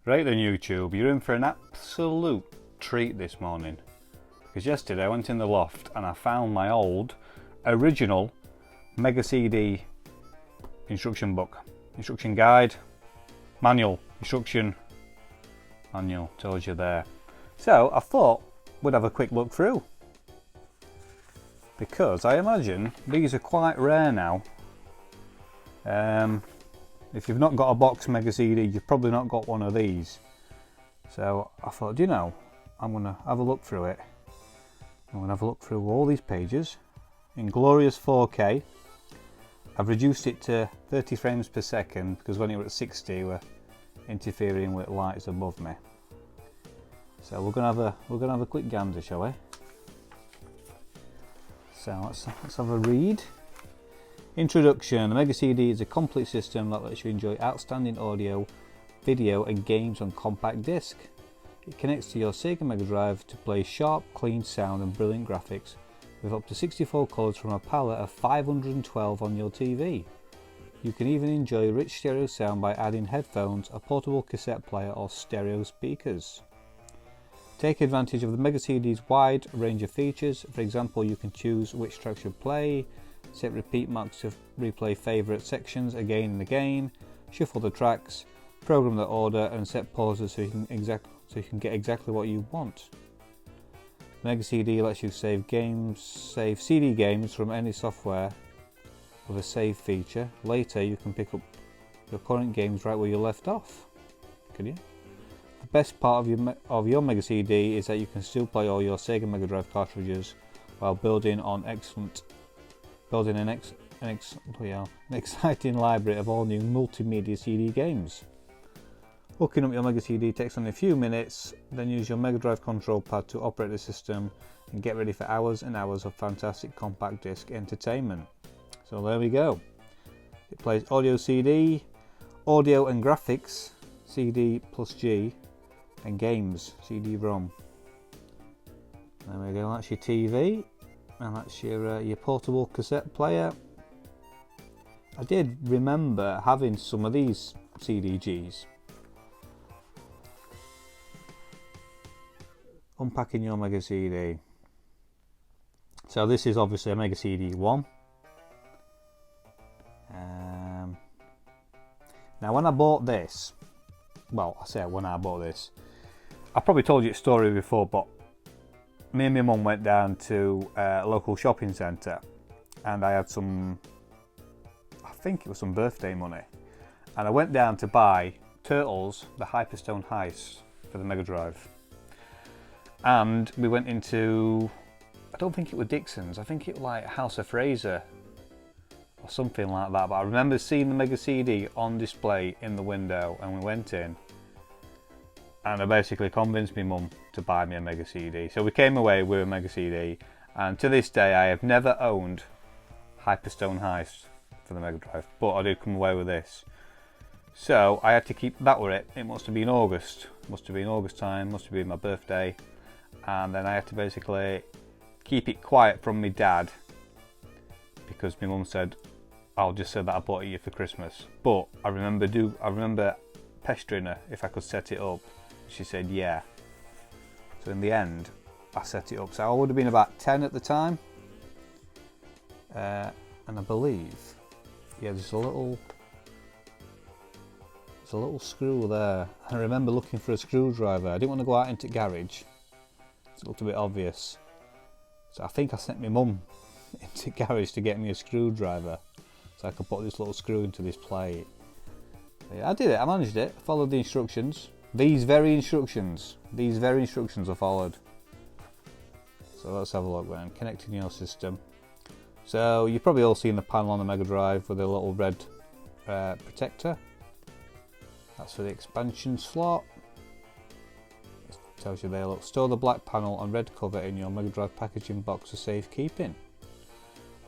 Right then YouTube, you're in for an absolute treat this morning. Because yesterday I went in the loft and I found my old, original Mega-CD instruction book. Instruction guide, manual, instruction, manual, tells you there. So I thought we'd have a quick look through. Because I imagine these are quite rare now. If you've not got a box Mega-CD, you've probably not got one of these. So I thought, you know, I'm going to have a look through it. I'm going to have a look through all these pages in glorious 4K. I've reduced it to 30 frames per second because when it was at 60 we're interfering with lights above me. So we're going to have a quick gander, shall we? So let's have a read. Introduction. The Mega-CD is a complete system that lets you enjoy outstanding audio, video and games on compact disc. It connects to your Sega Mega Drive to play sharp, clean sound and brilliant graphics with up to 64 colours from a palette of 512 on your TV. You can even enjoy rich stereo sound by adding headphones, a portable cassette player or stereo speakers. Take advantage of the Mega-CD's wide range of features. For example, you can choose which tracks you play, set repeat marks to replay favourite sections again and again, shuffle the tracks, program the order and set pauses so you can get exactly what you want. Mega-CD lets you save CD games from any software with a save feature. Later you can pick up your current games right where you left off. Can you? The best part of your Mega-CD is that you can still play all your Sega Mega Drive cartridges while building an exciting library of all new multimedia CD games. Hooking up your Mega-CD takes only a few minutes, then use your Mega Drive control pad to operate the system and get ready for hours and hours of fantastic compact disc entertainment. So there we go. It plays audio CD, audio and graphics, CD plus G, and games, CD-ROM. There we go, that's your TV, and that's your portable cassette player. I did remember having some of these CDGs. Unpacking your Mega-CD. So this is obviously a Mega-CD 1. Now when I bought this, well I say when I bought this, I've probably told you a story before, but me and my mum went down to a local shopping centre and I had some, I think it was some birthday money, and I went down to buy Turtles, the Hyperstone Heist for the Mega Drive. And we went into, I don't think it was Dixon's, I think it was like House of Fraser or something like that, but I remember seeing the Mega-CD on display in the window and we went in and I basically convinced my mum to buy me a Mega-CD. So we came away with a Mega-CD, and to this day I have never owned Hyperstone Heist for the Mega Drive, but I did come away with this. So I had to keep, that were it must have been August, time, must have been my birthday. And then I had to basically keep it quiet from my dad because my mum said, I'll just say that I bought it you for Christmas. But I remember pestering her if I could set it up. She said yeah. So in the end I set it up. So I would have been about 10 at the time. And I believe, yeah, there's a little screw there. I remember looking for a screwdriver. I didn't want to go out into the garage. It looked a bit obvious, so I think I sent my mum into the garage to get me a screwdriver so I could put this little screw into this plate. But yeah, I did it, I managed it, followed the instructions. These very instructions are followed. So let's have a look then. Connecting your system. So you've probably all seen the panel on the Mega Drive with a little red protector. That's for the expansion slot. Tells you there, look, store the black panel and red cover in your Mega Drive packaging box for safekeeping.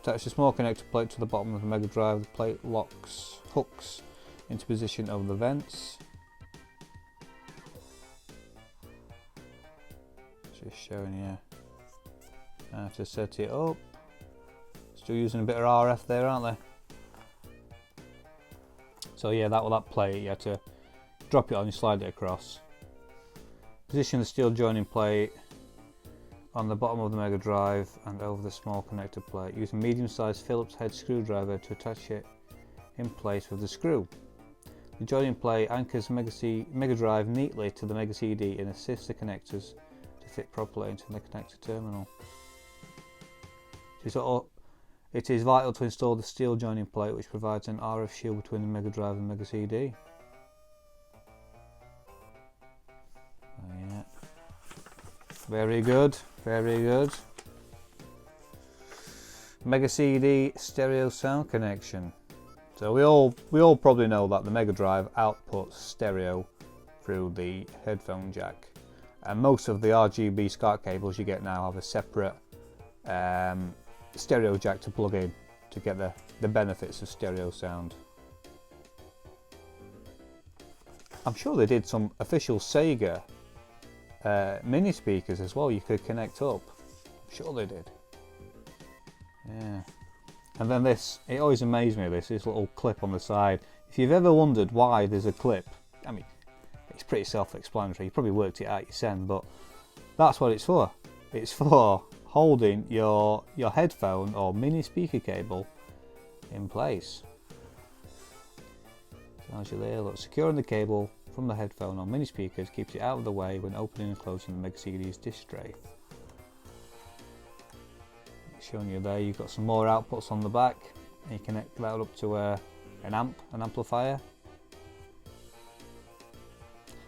Attach the small connector plate to the bottom of the Mega Drive. The plate hooks into position over the vents. Just showing you how to set it up. Still using a bit of RF there, aren't they? So yeah, that plate, you had to drop it on, you slide it across. Position the steel joining plate on the bottom of the Mega Drive and over the small connector plate. Use a medium-sized Phillips head screwdriver to attach it in place with the screw. The joining plate anchors Mega Drive neatly to the Mega CD and assists the connectors to fit properly into the connector terminal. It is vital to install the steel joining plate, which provides an RF shield between the Mega Drive and Mega CD. Yeah. Very good, very good. Mega CD stereo sound connection. So we all probably know that the Mega Drive outputs stereo through the headphone jack, and most of the RGB SCART cables you get now have a separate stereo jack to plug in to get the benefits of stereo sound. I'm sure they did some official Sega mini speakers as well you could connect up. I'm sure they did. Yeah. And then this, it always amazed me, this little clip on the side. If you've ever wondered why there's a clip, I mean, it's pretty self-explanatory. You probably worked it out yourself, but that's what it's for. It's for holding your headphone or mini speaker cable in place. So as you there, look, securing the cable from the headphone or mini speakers keeps it out of the way when opening and closing the Mega CD's disc tray. Showing you there, you've got some more outputs on the back, and you connect that up to an amplifier.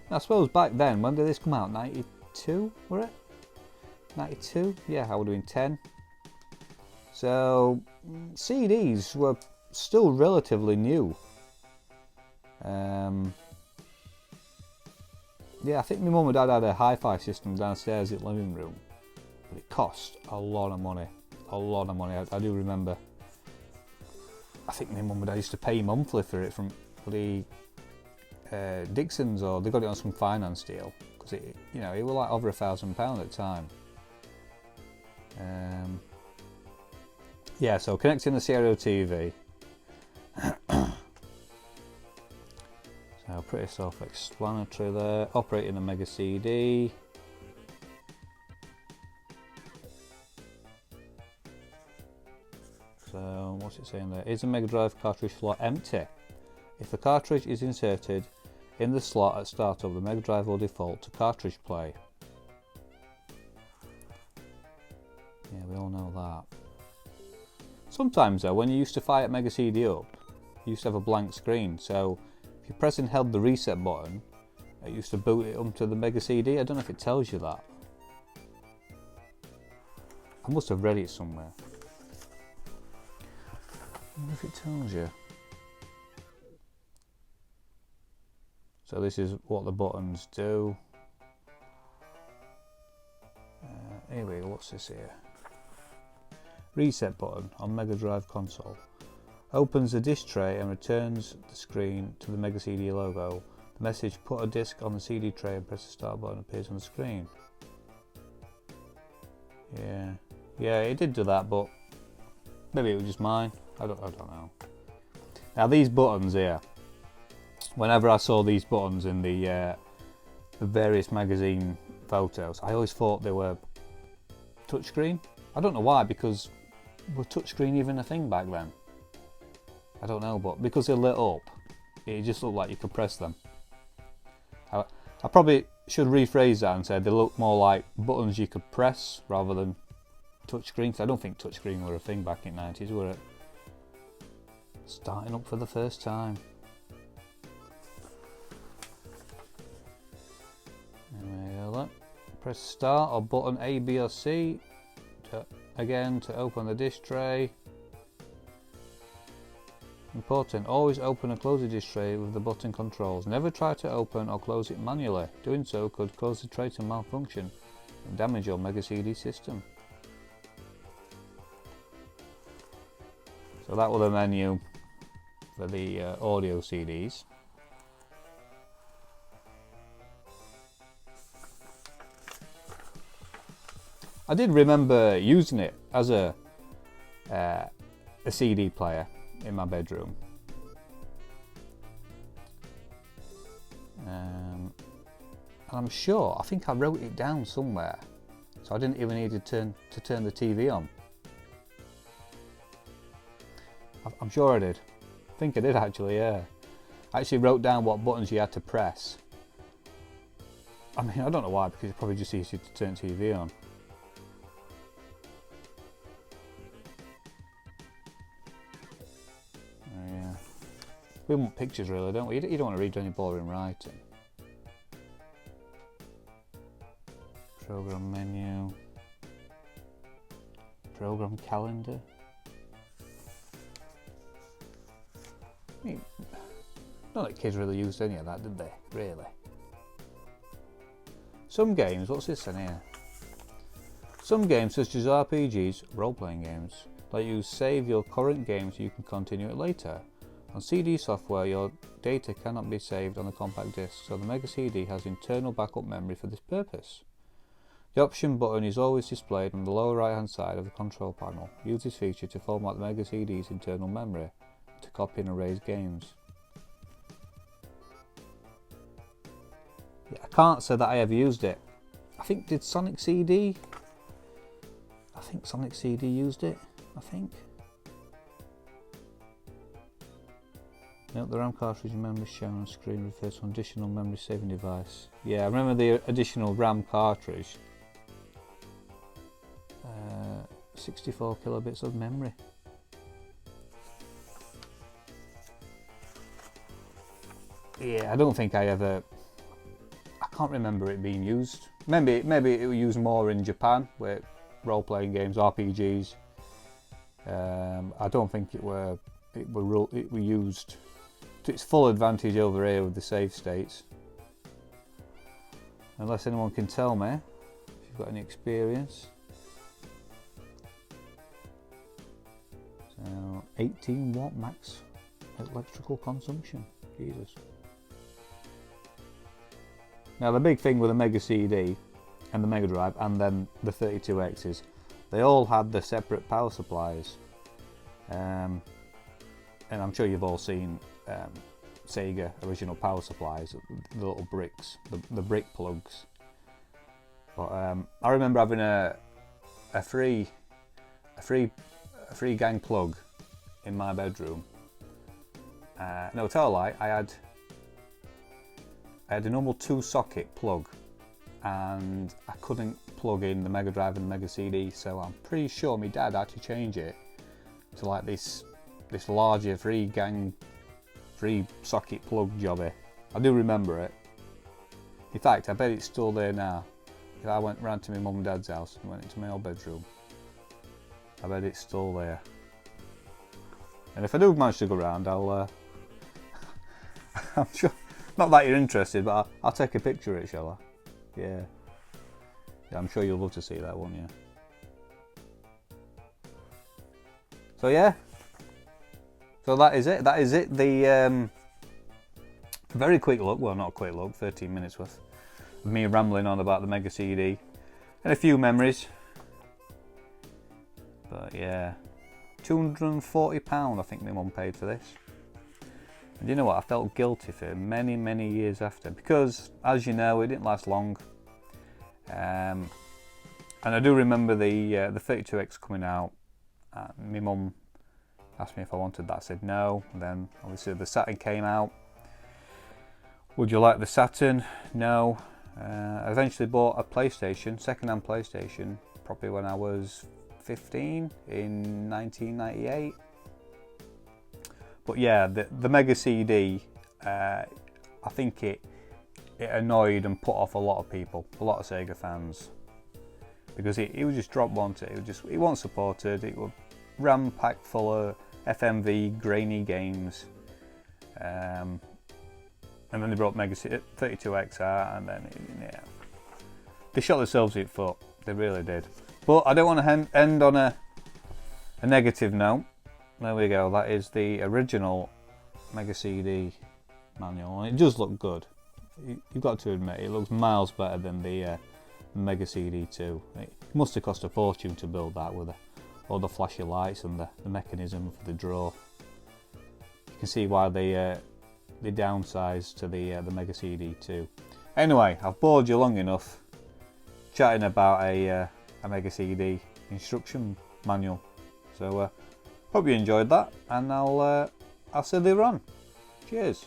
Now, I suppose back then, when did this come out? 92, were it? 92? Yeah, I would have been 10. So CDs were still relatively new. Yeah, I think my mum and dad had a hi-fi system downstairs in the living room, but it cost a lot of money. A lot of money. I do remember. I think my mum and dad used to pay monthly for it from the Dixon's, or they got it on some finance deal, because it was like over £1,000 at the time. Yeah, so connecting the stereo TV. So pretty self-explanatory there. Operating a Mega CD. So what's it saying there? Is the Mega Drive cartridge slot empty? If the cartridge is inserted in the slot at startup, the Mega Drive will default to cartridge play. Yeah, we all know that. Sometimes though, when you used to fire Mega CD up, you used to have a blank screen, so if you press and held the reset button, it used to boot it onto the Mega CD. I don't know if it tells you that. I must have read it somewhere. I wonder if it tells you. So this is what the buttons do. Here we go, what's this here? Reset button on Mega Drive console. Opens the disc tray and returns the screen to the Mega CD logo. The message "put a disc on the CD tray and press the start button" appears on the screen. Yeah, it did do that, but maybe it was just mine. I don't know. Now these buttons here, whenever I saw these buttons in the various magazine photos, I always thought they were touchscreen. I don't know why, because was touchscreen even a thing back then? I don't know, but because they're lit up, it just looked like you could press them. I probably should rephrase that and say they look more like buttons you could press rather than touchscreen, because I don't think touchscreen were a thing back in the 90s, were it? Starting up for the first time. There we go, look. Press start or button A, B or C to open the disc tray. Important, always open and close the disc tray with the button controls. Never try to open or close it manually. Doing so could cause the tray to malfunction and damage your Mega CD system. So that was the menu for the audio CDs. I did remember using it as a CD player in my bedroom. And I'm sure, I think I wrote it down somewhere, so I didn't even need to turn the TV on. I'm sure I did. I think I did actually, yeah. I actually wrote down what buttons you had to press. I mean, I don't know why, because it's probably just easier to turn TV on. Yeah. We want pictures really, don't we? You don't want to read any boring writing. Program menu. Program calendar. I mean, not that kids really used any of that, did they? Really? Some games, what's this in here? Some games, such as RPGs, role-playing games, let you save your current game so you can continue it later. On CD software, your data cannot be saved on the compact disc, so the Mega-CD has internal backup memory for this purpose. The option button is always displayed on the lower right-hand side of the control panel. Use this feature to format the Mega-CD's internal memory to copy and erase games. Yeah, I can't say that I ever used it. I think, did Sonic CD? I think Sonic CD used it, I think. Note the RAM cartridge memory shown on screen refers to an additional memory saving device. Yeah, I remember the additional RAM cartridge. 64 kilobits of memory. Yeah, I don't think I can't remember it being used. Maybe it was used more in Japan, where role-playing games, RPGs. I don't think it were used to its full advantage over here with the save states. Unless anyone can tell me if you've got any experience. So 18 watt max electrical consumption. Jesus. Now the big thing with the Mega CD and the Mega Drive and then the 32X is they all had the separate power supplies. And I'm sure you've all seen Sega original power supplies, the little bricks, the brick plugs. But I remember having a free gang plug in my bedroom. No, tell a lie, I had a normal 2-socket plug, and I couldn't plug in the Mega Drive and the Mega CD, so I'm pretty sure my dad had to change it to like this larger 3-socket plug jobby. I do remember it. In fact, I bet it's still there now. If I went round to my mum and dad's house and went into my old bedroom, I bet it's still there. And if I do manage to go round, I'll I'm sure, not that you're interested, but I'll take a picture of it, shall I? Yeah, I'm sure you'll love to see that, won't you? So yeah, so that is it. The very quick look, well, not a quick look, 13 minutes worth of me rambling on about the Mega CD and a few memories. But yeah, £240 I think my mum paid for this. And you know what, I felt guilty for many years after, because as you know, it didn't last long. And I do remember the 32X coming out. My mum asked me if I wanted that. I said no. And then obviously the Saturn came out. Would you like the Saturn? No. I eventually bought a PlayStation, second-hand PlayStation, probably when I was 15 in 1998. But yeah, the Mega CD, I think it annoyed and put off a lot of people, a lot of Sega fans, because it was just drop wanted. It wasn't supported. It was RAM packed full of FMV grainy games, and then they brought Mega 32X out, and then yeah, they shot themselves in the foot. They really did. But I don't want to end on a negative note. There we go. That is the original Mega CD manual, and it does look good. You've got to admit, it looks miles better than the Mega CD 2. It must have cost a fortune to build that with all the flashy lights and the mechanism for the draw. You can see why they they downsized to the Mega-CD 2. Anyway, I've bored you long enough chatting about a Mega-CD instruction manual. So hope you enjoyed that, and I'll see you later on. Cheers.